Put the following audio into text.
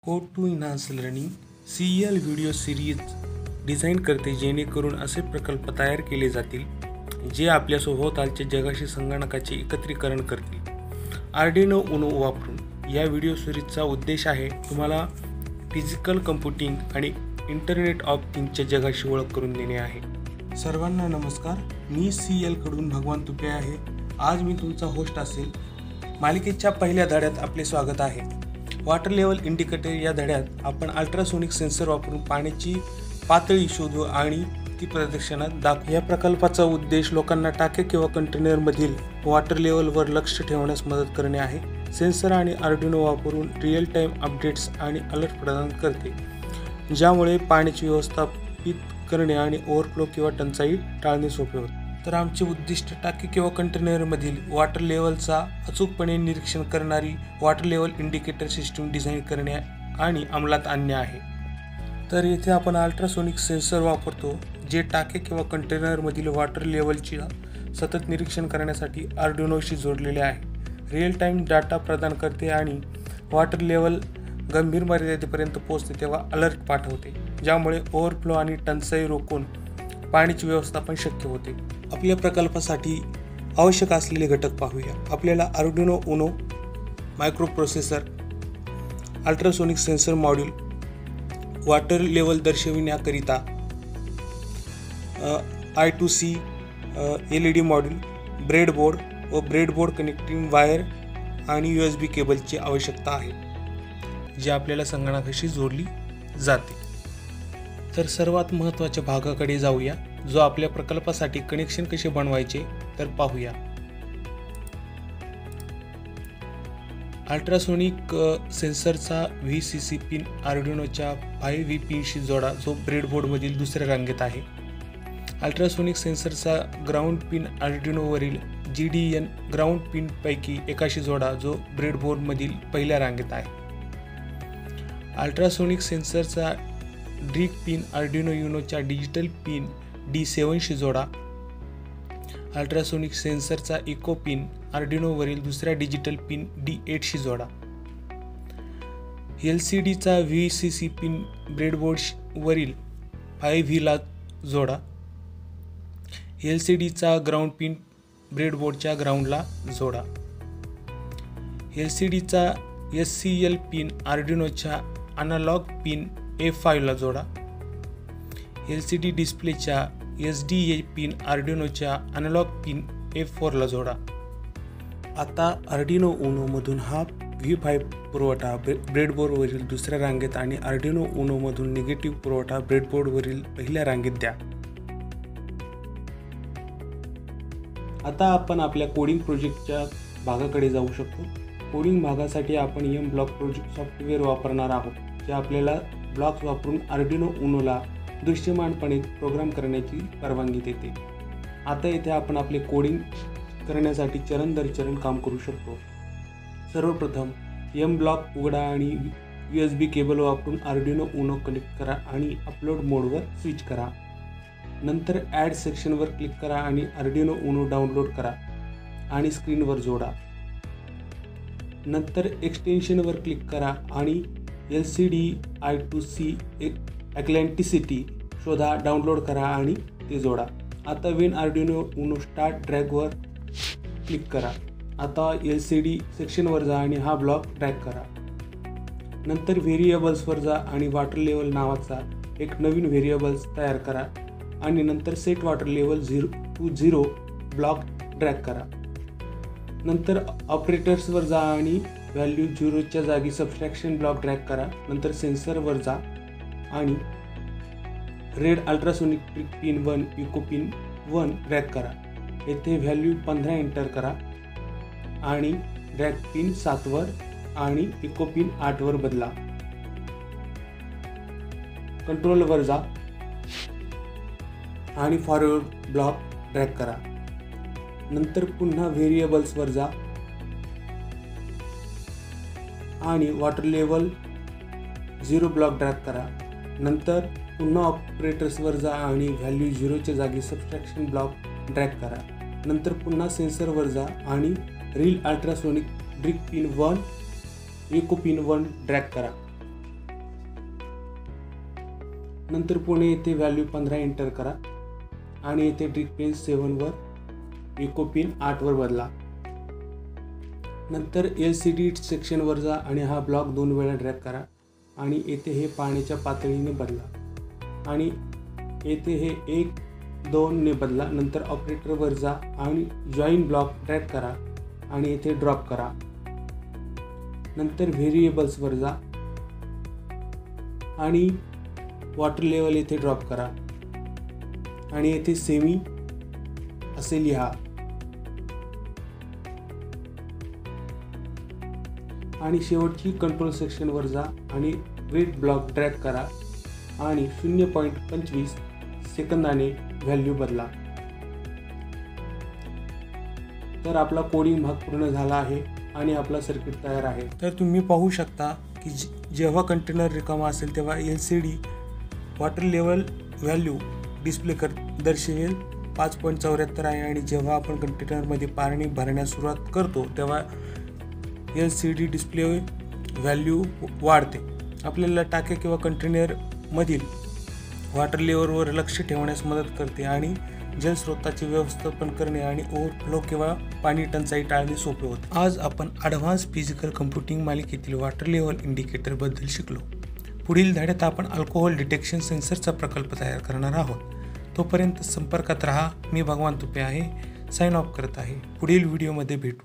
Code to enhance learning CEL video series design करते, जेणेकरून असे प्रकल्प तयार केले जातील जे आपल्या सभोवतालच्या जगाशी संगणकाचे एकत्रीकरण करतील. आर्डिनो उनो वापरून या व्हिडिओ सिरीजचा उद्देश आहे तुम्हाला फिजिकल कम्प्युटिंग आणि इंटरनेट ऑफ थिंग्सच्या जगाशी ओळख करून देणे आहे. सर्वांना नमस्कार, मी CEL कडून भगवान तुपे आहे. आज मी तुमचा होस्ट असेल. मालिकेच्या पहिल्या धड्यात आपले स्वागत आहे. वॉटर लेवल इंडिकेटर या धड्यात आपण अल्ट्रासोनिक सेन्सर वापरून पाण्याची पातळी शोधू आणि ती प्रदर्शनात दाखवू. या प्रकल्पाचा उद्देश लोकांना टाके किंवा कंटेनरमधील वॉटर लेवलवर लक्ष ठेवण्यास मदत करणे आहे. सेन्सर आणि आर्डिनो वापरून रिअल टाईम अपडेट्स आणि अलर्ट प्रदान करते, ज्यामुळे पाण्याची व्यवस्थापित करणे आणि ओव्हरफ्लो किंवा टंचाई टाळणे सोपे होते. तर आमचे उद्दिष्ट टाकी किंवा कंटेनरमधील वॉटर लेवलचा अचूकपणे निरीक्षण करणारी water level indicator system design करणे आणि अंमलात आणणे आहे. तर येथे आपण अल्ट्रासोनिक सेन्सर वापरतो, जे टाके किंवा कंटेनरमधील वॉटर लेवलचे सतत निरीक्षण करण्यासाठी आर्डिनोशी जोडलेले आहे. रिअल टाईम डाटा प्रदान करते आणि वॉटर लेवल गंभीर मर्यादेपर्यंत पोहोचते तेव्हा अलर्ट पाठवते, ज्यामुळे ओव्हरफ्लो आणि टंचाई रोखून पाण्याची व्यवस्थापन शक्य होते. आपल्या प्रकल्पासाठी आवश्यक असलेले घटक पाहूया. आपल्याला Arduino Uno microprocessor, ultrasonic sensor module, water level दर्शविण्याकरिता I2C LED मॉड्यूल, ब्रेडबोर्ड व ब्रेडबोर्ड कनेक्टिंग वायर आणि USB केबलची आवश्यकता आहे, जी आपल्याला संगणकाशी जोडली जाते. तर सर्वात महत्त्वाच्या भागाकडे जाऊया, जो आपल्या प्रकल्पासाठी कनेक्शन कसे बनवायचे तर पाहूया. अल्ट्रासोनिक सेन्सरचा VCC पिन आर्डिनोच्या 5V पिनशी जोडा, जो ब्रेडबोर्डमधील दुसऱ्या रांगेत आहे. अल्ट्रासोनिक सेन्सरचा ग्राउंड पिन आर्डिनोवरील GDN ग्राउंड पिनपैकी एकाशी जोडा, जो ब्रेडबोर्डमधील पहिल्या रांगेत आहे. अल्ट्रासोनिक सेन्सरचा ड्रिक पिन आर्डिनो युनोच्या डिजिटल पिन D7 शी जोडा. अल्ट्रासोनिक सेन्सरचा इको पिन आर्डिनोवरील दुसऱ्या डिजिटल पिन D8 शी जोडा. LCDचा VCC पिन ब्रेडबोर्डवरील 5V ला जोडा. LCDचा ग्राउंड पिन ब्रेडबोर्डच्या ग्राउंडला जोडा. LCDचा SCL पिन आर्डिनोच्या अनालॉग पिन A5 ला जोडा. LCD डिस्प्लेच्या SDA पिन आर्डिनोच्या अनालॉग पिन A4 ला जोडा. आता आर्डिनो उनोमधून हा V5 पुरवठा ब्रेडबोर्डवरील दुसऱ्या रांगेत आणि आर्डिनो उनोमधून निगेटिव्ह पुरवठा ब्रेडबोर्डवरील पहिल्या रांगेत द्या. आता आपण आपल्या कोडिंग प्रोजेक्टच्या भागाकडे जाऊ शकतो. कोडिंग भागासाठी आपण M-ब्लॉक प्रोजेक्ट सॉफ्टवेअर वापरणार आहोत, जे आपल्याला ब्लॉक्स वापरून आर्डिनो उनोला दृश्यमानपणे प्रोग्राम करण्याची परवानगी देते. आता येथे आपण आपले कोडिंग करण्यासाठी चरण दर चरण काम करू शकतो. सर्वप्रथम M-ब्लॉक उघडा आणि USB केबल वापरून आर्डिनो उनो कनेक्ट करा आणि अपलोड मोडवर स्विच करा. नंतर ॲड सेक्शनवर क्लिक करा आणि आर्डिनो उनो डाउनलोड करा आणि स्क्रीनवर जोडा. नंतर एक्सटेन्शनवर क्लिक करा आणि LCD I2C अॅटलांटिसिटी शोधा, डाउनलोड करा आणि ते जोडा. आता वेन आर्डिनो उनो स्टार्ट ड्रॅगवर क्लिक करा. आता LCD सेक्शनवर जा आणि हा ब्लॉक ड्रॅग करा. नंतर व्हेरिएबल्सवर जा आणि वॉटर लेवल नावाचा एक नवीन व्हेरिएबल्स तयार करा आणि नंतर set water level 0 to 0 block drag करा. नंतर ऑपरेटर्सवर जा आणि व्हॅल्यू 0च्या जागी सबस्ट्रॅक्शन ब्लॉक ड्रॅग करा. नंतर सेन्सरवर जा आणि red ultrasonic pin 1 eco pin 1 drag करा. येथे व्हॅल्यू 15 एंटर करा आणि ड्रॅग पिन 7 वर आणि इको पिन 8 वर बदला. कंट्रोलवर जा आणि फॉरवर्ड ब्लॉक ड्रॅग करा. नंतर पुन्हा व्हेरिएबल्सवर जा आणि वॉटर लेवल 0 ब्लॉक ड्रॅग करा. नंतर पुन्हा ऑपरेटर्सवर जा आणि व्हॅल्यू 0च्या जागी सबस्ट्रॅक्शन ब्लॉक ड्रॅग करा. नंतर पुन्हा सेन्सरवर जा आणि रील अल्ट्रासोनिक ड्रिक पिन 1 इको पिन 1 ड्रॅग करा. नंतर पुणे येथे व्हॅल्यू 15 एंटर करा आणि येथे ड्रिक पिन 7 वर इको पिन 8 वर बदला. नंतर LCD सेक्शनवर जा आणि हा ब्लॉक 2 वेळा ड्रॅग करा आणि येथे हे पाण्याच्या पातळीने बदला आणि येथे हे 1-2 ने बदला. नंतर ऑपरेटरवर जा आणि जॉईन ब्लॉक ड्रॅग करा आणि येथे ड्रॉप करा. नंतर व्हेरिएबल्सवर जा आणि वॉटर लेवल येथे ड्रॉप करा आणि येथे सेमी असे लिहा आणि शेवटची कंट्रोल सेक्शनवर जा आणि वेट ब्लॉक ड्रॅग करा आणि 0.25 सेकंदाने व्हॅल्यू बदला. तर आपला कोडिंग भाग पूर्ण झाला आहे आणि आपला सर्किट तयार आहे. तर तुम्ही पाहू शकता की जेव्हा कंटेनर रिकामा असेल तेव्हा LCD water level value display दर्शवेल 5.74 आहे आणि जेव्हा आपण कंटेनरमध्ये पाणी भरण्यास सुरुवात करतो तेव्हा LCD डिस्प्ले व्हॅल्यू वाढते. आपल्याला टाक्या किंवा कंटेनरमधील वॉटर लेवलवर लक्ष ठेवण्यास मदत करते आणि जलस्रोताचे व्यवस्थापन करणे आणि ओव्हरफ्लो किंवा पाणी टंचाई टाळणे सोपे होते. आज आपण ॲडव्हान्स फिजिकल कम्प्युटिंग मालिकेतील वॉटर लेवल इंडिकेटरबद्दल शिकलो. पुढील धड्यात आपण अल्कोहोल डिटेक्शन सेन्सरचा प्रकल्प तयार करणार आहोत. तोपर्यंत संपर्कात रहा. मी भगवान तुपे आहे, साइन ऑफ करत आहे. पुढील व्हिडिओमध्ये भेटू.